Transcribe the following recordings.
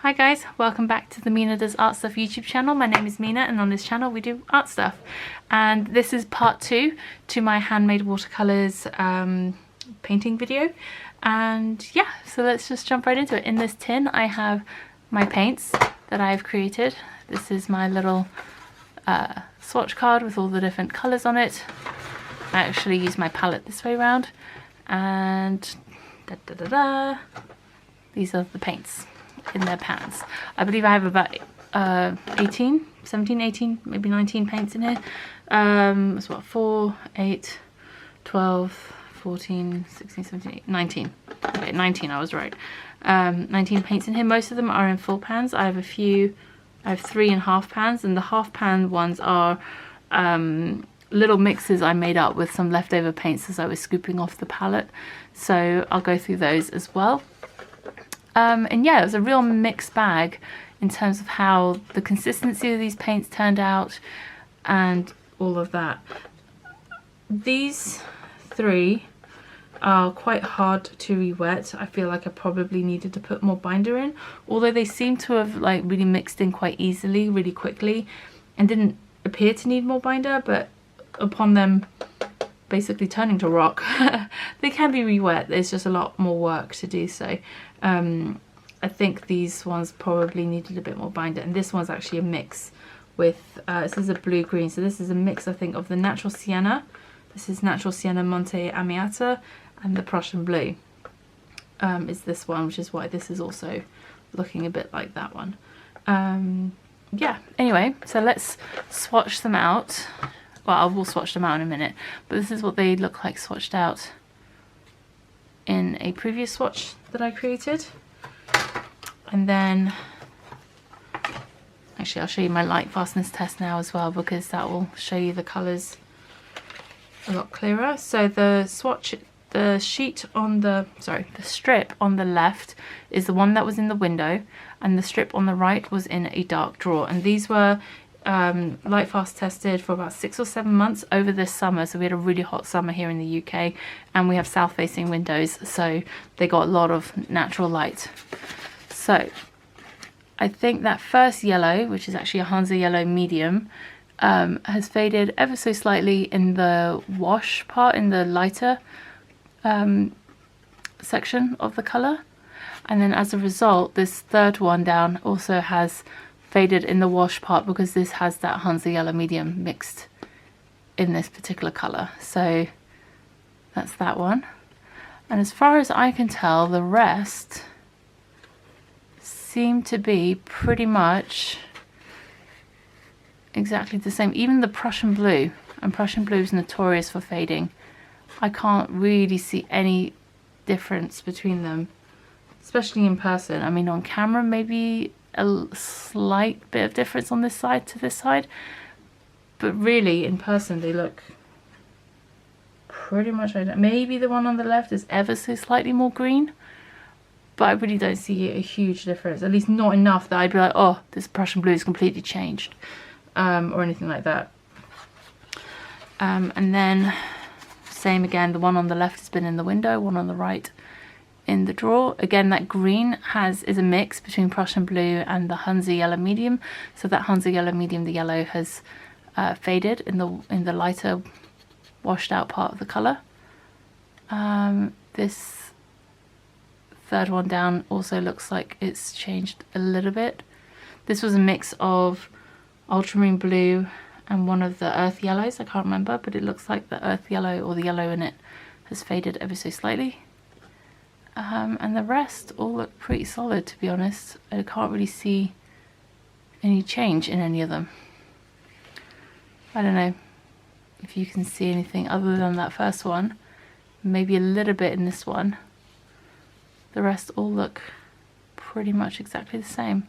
Hi guys, welcome back to the Mina Does Art Stuff YouTube channel. My name is Mina and on this channel we do art stuff. And this is part 2 to my handmade watercolours painting video. And yeah, so let's just jump right into it. In this tin I have my paints that I've created. This is my little swatch card with all the different colours on it. I actually use my palette this way around. And these are the paints in their pans. I believe I have about 17, 18, maybe 19 paints in here. It's what, 4, 8, 12, 14, 16, 17, 18, 19. Okay, 19, I was right. 19 paints in here. Most of them are in full pans. I have 3 in half pans, and the half pan ones are little mixes I made up with some leftover paints as I was scooping off the palette. So I'll go through those as well. And yeah, it was a real mixed bag in terms of how the consistency of these paints turned out and all of that. These 3 are quite hard to re-wet. I feel like I probably needed to put more binder in, although they seem to have like really mixed in quite easily, really quickly, and didn't appear to need more binder, but upon them basically turning to rock, they can be re-wet. There's just a lot more work to do so. I think these ones probably needed a bit more binder, and this one's actually a mix with, this is a blue-green, so this is a mix I think of the Natural Sienna, this is Natural Sienna Monte Amiata, and the Prussian Blue is this one, which is why this is also looking a bit like that one. Yeah, anyway, so let's swatch them out. Well, I will swatch them out in a minute, but this is what they look like swatched out in a previous swatch that I created. And then, actually I'll show you my light fastness test now as well, because that will show you the colours a lot clearer. So the swatch, the strip on the left is the one that was in the window, and the strip on the right was in a dark drawer. And these were light fast tested for about 6 or 7 months over this summer. So we had a really hot summer here in the UK, and we have south facing windows, so they got a lot of natural light. So I think that first yellow, which is actually a Hansa yellow medium, has faded ever so slightly in the wash part, in the lighter section of the colour. And then as a result, this third one down also has faded in the wash part, because this has that Hansa yellow medium mixed in this particular colour. So that's that one. And as far as I can tell, the rest seem to be pretty much exactly the same. Even the Prussian Blue, and Prussian Blue is notorious for fading. I can't really see any difference between them, especially in person. I mean, on camera maybe a slight bit of difference on this side to this side, but really in person they look pretty much identical. Maybe the one on the left is ever so slightly more green, but I really don't see a huge difference, at least not enough that I'd be like, oh, this Prussian Blue is completely changed, or anything like that. And then same again, the one on the left has been in the window, one on the right in the drawer. Again, that green is a mix between Prussian Blue and the Hansa yellow medium. So that Hansa yellow medium, the yellow has faded in the lighter washed out part of the colour. This third one down also looks like it's changed a little bit. This was a mix of ultramarine blue and one of the earth yellows, I can't remember, but it looks like the earth yellow or the yellow in it has faded ever so slightly. And the rest all look pretty solid, to be honest. I can't really see any change in any of them. I don't know if you can see anything other than that first one. Maybe a little bit in this one. The rest all look pretty much exactly the same.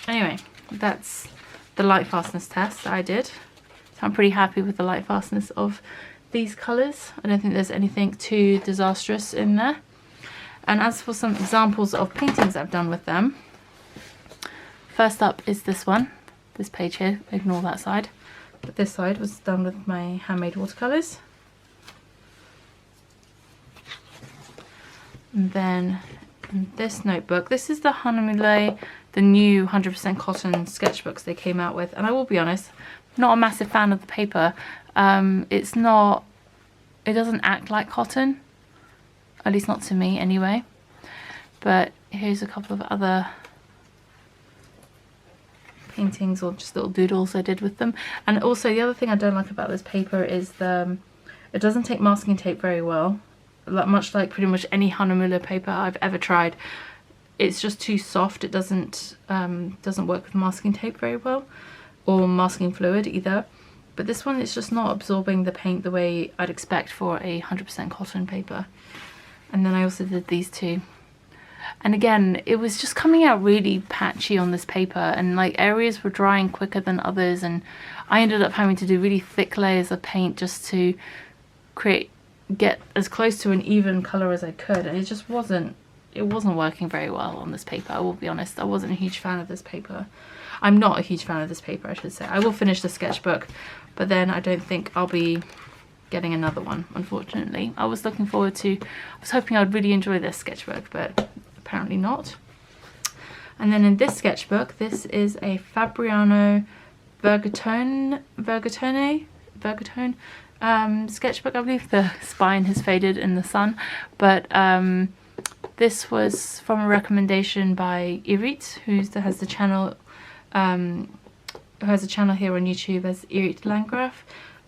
Anyway, that's the light fastness test that I did. So I'm pretty happy with the light fastness of these colours. I don't think there's anything too disastrous in there. And as for some examples of paintings I've done with them, first up is this one, this page here, ignore that side, but this side was done with my handmade watercolours. And then this notebook. This is the Handmade, the new 100% cotton sketchbooks they came out with. And I will be honest, not a massive fan of the paper. It's not, it doesn't act like cotton. At least not to me anyway. But here's a couple of other paintings or just little doodles I did with them. And also the other thing I don't like about this paper is it doesn't take masking tape very well. Much like pretty much any Handmade paper I've ever tried. It's just too soft. It doesn't work with masking tape very well, or masking fluid either. But this one is just not absorbing the paint the way I'd expect for a 100% cotton paper. And then I also did these two. And again, it was just coming out really patchy on this paper, and like areas were drying quicker than others, and I ended up having to do really thick layers of paint just to get as close to an even color as I could, and it wasn't working very well on this paper. I will be honest, I wasn't a huge fan of this paper. I'm not a huge fan of this paper, I should say. I will finish the sketchbook, but then I don't think I'll be getting another one, unfortunately. I was looking forward to, I was hoping I'd really enjoy this sketchbook, but apparently not. And then in this sketchbook, this is a Fabriano Vergatone sketchbook. I believe the spine has faded in the sun, but this was from a recommendation by Irit, who has the channel here on YouTube as Irit Landgraf,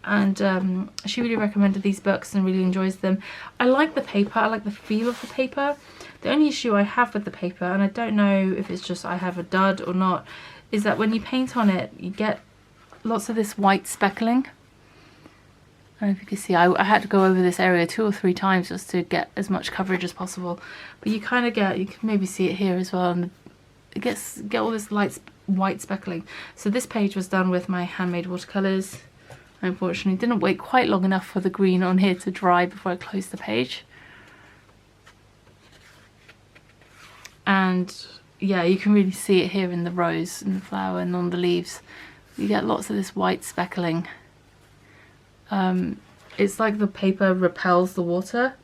and she really recommended these books and really enjoys them. I like the paper, I like the feel of the paper. The only issue I have with the paper, and I don't know if it's just I have a dud or not, is that when you paint on it, you get lots of this white speckling. I don't know if you can see, I had to go over this area 2 or 3 times just to get as much coverage as possible. But you kind of get, you can maybe see it here as well, and get all this white speckling. So this page was done with my Handmade Watercolours. I unfortunately didn't wait quite long enough for the green on here to dry before I closed the page. And yeah, you can really see it here in the rose and the flower and on the leaves. You get lots of this white speckling. It's like the paper repels the water.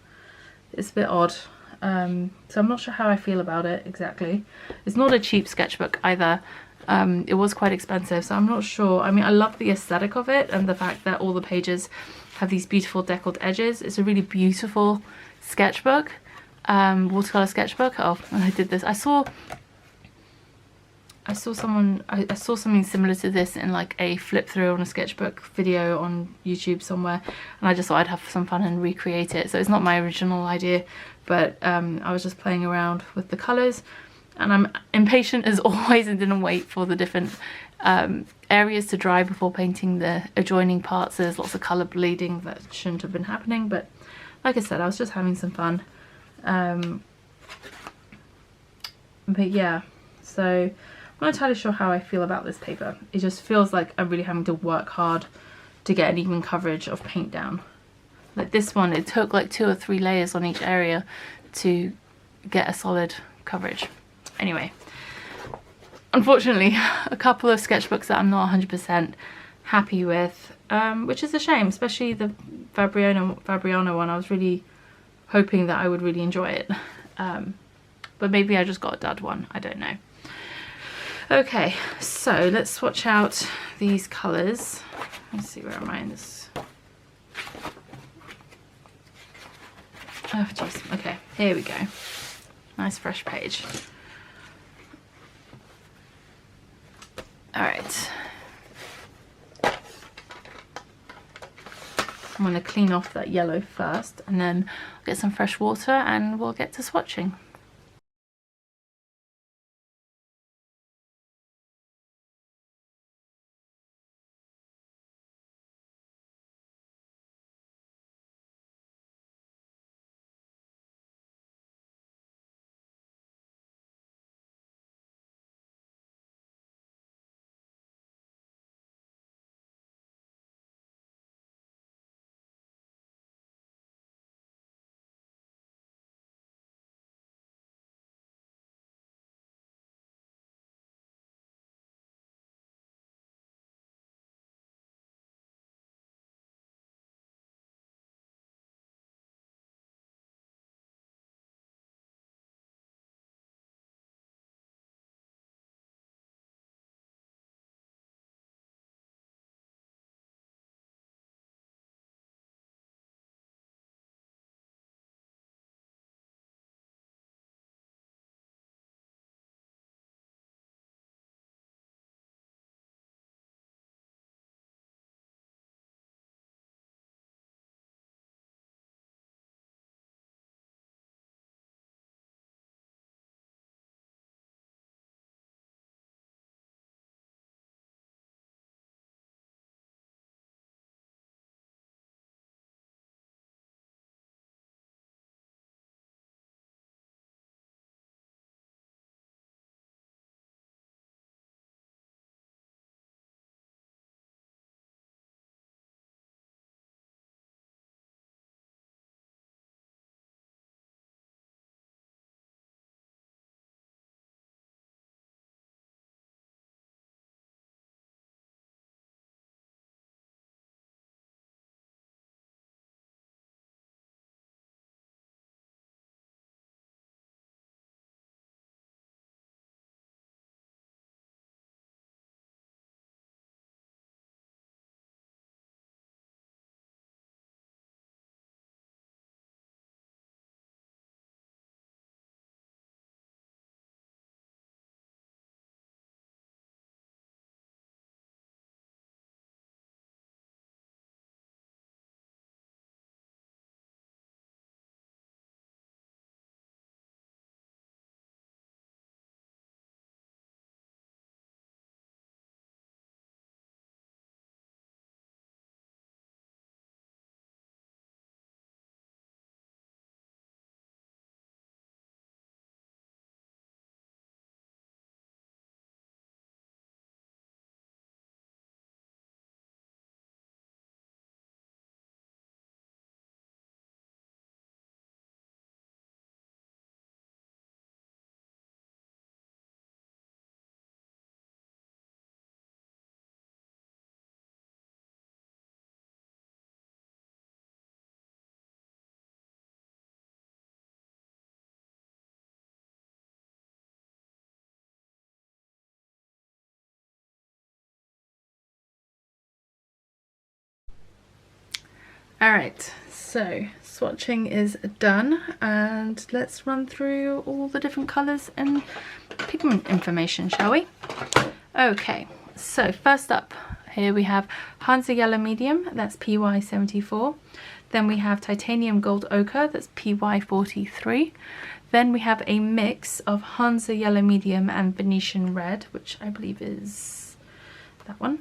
It's a bit odd. So I'm not sure how I feel about it exactly. It's not a cheap sketchbook either. It was quite expensive, so I'm not sure. I mean, I love the aesthetic of it and the fact that all the pages have these beautiful deckled edges. It's a really beautiful sketchbook. Watercolor sketchbook. Oh, and I did this. I saw something similar to this in like a flip through on a sketchbook video on YouTube somewhere, and I just thought I'd have some fun and recreate it. So it's not my original idea, but I was just playing around with the colors, and I'm impatient as always and didn't wait for the different areas to dry before painting the adjoining parts. There's lots of color bleeding that shouldn't have been happening, but like I said, I was just having some fun. But yeah, so I'm not entirely sure how I feel about this paper. It just feels like I'm really having to work hard to get an even coverage of paint down. Like this one, it took like 2 or 3 layers on each area to get a solid coverage. Anyway, unfortunately, a couple of sketchbooks that I'm not 100% happy with, which is a shame, especially the Fabriano one. I was really hoping that I would really enjoy it, but maybe I just got a dud one, I don't know. Okay, so let's swatch out these colours. Let's see, where am I in this? Oh jeez, okay, here we go. Nice fresh page. Alright. I'm going to clean off that yellow first, and then I'll get some fresh water and we'll get to swatching. Alright, so swatching is done, and let's run through all the different colours and pigment information, shall we? Okay, so first up here we have Hansa Yellow Medium, that's PY74. Then we have Titanium Gold Ochre, that's PY43. Then we have a mix of Hansa Yellow Medium and Venetian Red, which I believe is that one.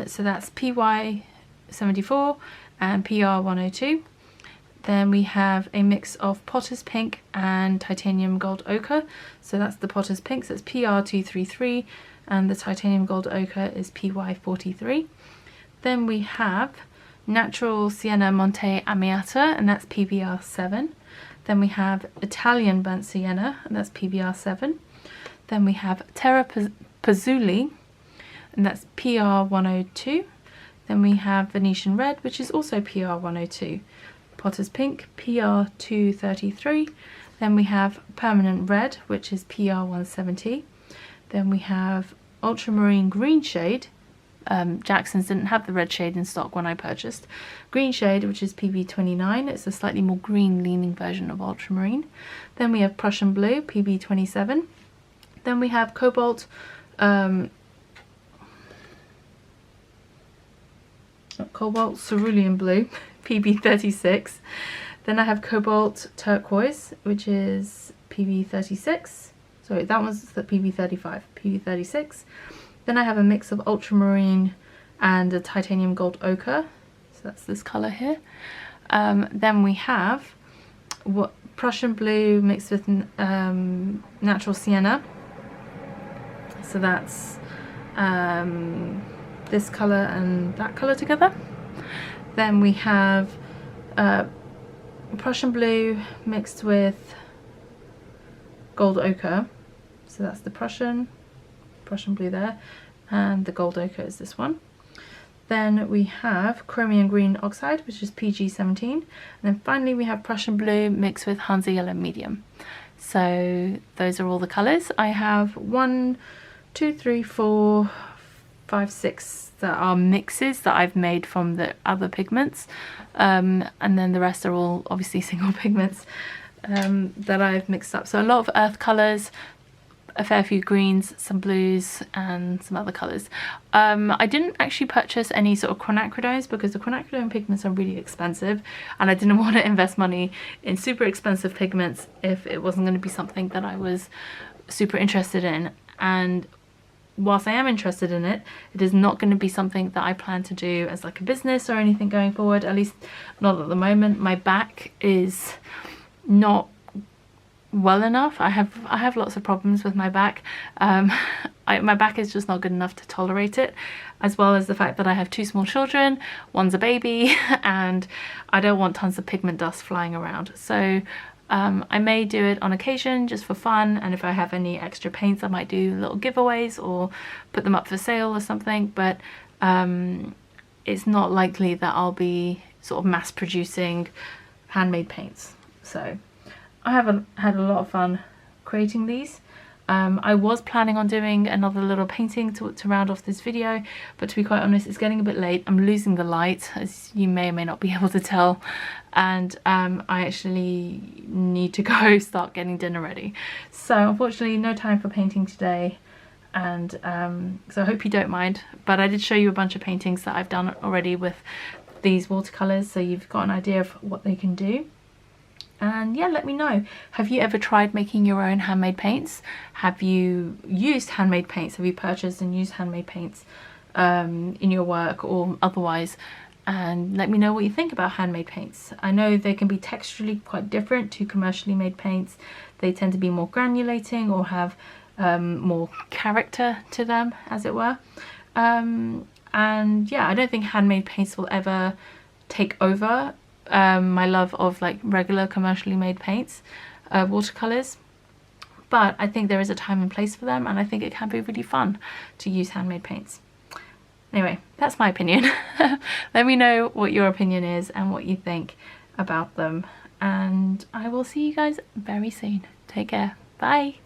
So that's PY74 and PR102. Then we have a mix of Potter's Pink and Titanium Gold Ochre. So that's the Potter's Pink, so it's PR233, and the Titanium Gold Ochre is PY43. Then we have Natural Sienna Monte Amiata, and that's PBR7. Then we have Italian Burnt Sienna, and that's PBR7. Then we have Terra Pazzuli, and that's PR102. Then we have Venetian Red, which is also PR102. Potter's Pink, PR233. Then we have Permanent Red, which is PR170. Then we have Ultramarine Green Shade. Jackson's didn't have the red shade in stock when I purchased. Green Shade, which is PB29. It's a slightly more green leaning version of Ultramarine. Then we have Prussian Blue, PB27. Then we have Cobalt Cerulean Blue, PB36. Then I have Cobalt Turquoise, which is PB36. Sorry, that one's the PB35, PB36. Then I have a mix of Ultramarine and a Titanium Gold Ochre. So that's this colour here. Then we have Prussian Blue mixed with Natural Sienna. So that's this colour and that colour together. Then we have Prussian Blue mixed with Gold Ochre. So that's the Prussian Blue there, and the Gold Ochre is this one. Then we have Chromium Green Oxide, which is PG17. And then finally we have Prussian Blue mixed with Hansa Yellow Medium. So those are all the colours. I have 1, 2, 3, 4, 5, 6 that are mixes that I've made from the other pigments, and then the rest are all obviously single pigments that I've mixed up. So a lot of earth colours, a fair few greens, some blues, and some other colours. I didn't actually purchase any sort of quinacridones because the quinacridone pigments are really expensive, and I didn't want to invest money in super expensive pigments if it wasn't going to be something that I was super interested in. And whilst I am interested in it, it is not going to be something that I plan to do as like a business or anything going forward, at least not at the moment. My back is not well enough. I have lots of problems with my back. My back is just not good enough to tolerate it, as well as the fact that I have 2 small children, one's a baby, and I don't want tons of pigment dust flying around. So I may do it on occasion just for fun, and if I have any extra paints I might do little giveaways or put them up for sale or something, but it's not likely that I'll be sort of mass producing handmade paints. So I have had a lot of fun creating these. I was planning on doing another little painting to round off this video, but to be quite honest, it's getting a bit late. I'm losing the light, as you may or may not be able to tell, and I actually need to go start getting dinner ready. So unfortunately no time for painting today, and so I hope you don't mind, but I did show you a bunch of paintings that I've done already with these watercolours, so you've got an idea of what they can do. And yeah, let me know. Have you ever tried making your own handmade paints? Have you used handmade paints? Have you purchased and used handmade paints in your work or otherwise? And let me know what you think about handmade paints. I know they can be texturally quite different to commercially made paints. They tend to be more granulating or have more character to them, as it were. And yeah, I don't think handmade paints will ever take over my love of like regular commercially made paints, watercolors, but I think there is a time and place for them, and I think it can be really fun to use handmade paints. Anyway, that's my opinion. Let me know what your opinion is and what you think about them, and I will see you guys very soon. Take care. Bye.